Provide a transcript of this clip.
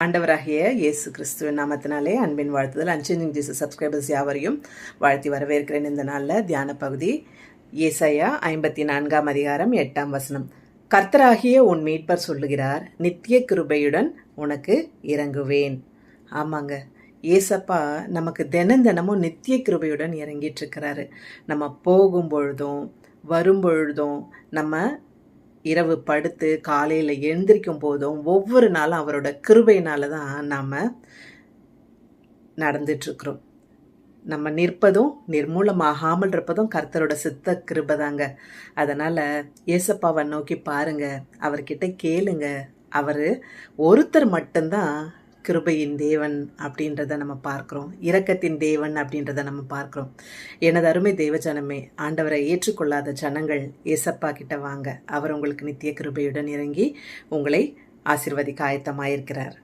ஆண்டவராகிய இயேசு கிறிஸ்துவின் நாமத்தினாலே அன்பின் வாழ்த்துதல். அன்சேஞ்சிங் ஜீசஸ் சப்ஸ்கிரைபர்ஸ் யாவரையும் வாழ்த்தி வரவேற்கிறேன். இந்த நாளில் தியான பகுதி ஏசாயா 54 அதிகாரம் 8 கர்த்தராகிய உன் மீட்பர் சொல்லுகிறார், நித்திய கிருபையுடன் உனக்கு இறங்குவேன். ஆமாங்க, ஏசப்பா நமக்கு தினமும் நித்திய கிருபையுடன் இறங்கிட்டு இருக்கிறாரு. நம்ம போகும் பொழுதும் வரும் பொழுதும், நம்ம இரவு படுத்து காலையில் எழுந்திரிக்கும் போதும் ஒவ்வொரு நாளும் அவரோட கிருபையினால தான் நாம் நடந்துட்டுருக்குறோம். நம்ம நிற்பதும் நிர்மூலமாகாமல் இருப்பதும் கர்த்தரோட சித்த கிருபைதாங்க. அதனால் ஏசப்பாவை நோக்கி பாருங்க, அவர்கிட்ட கேளுங்க. அவர் ஒருத்தர் மட்டும்தான் கிருபையின் தேவன் அப்படின்றத நம்ம பார்க்குறோம். இரக்கத்தின் தேவன் அப்படின்றத நம்ம பார்க்குறோம். எனது அருமை தேவஜனமே, ஆண்டவரை ஏற்றுக்கொள்ளாத ஜனங்கள் ஏசப்பா கிட்ட வாங்க. அவர் உங்களுக்கு நித்திய கிருபையுடன் இறங்கி உங்களை ஆசீர்வதிக்க ஆயத்தமாயிருக்கிறார்.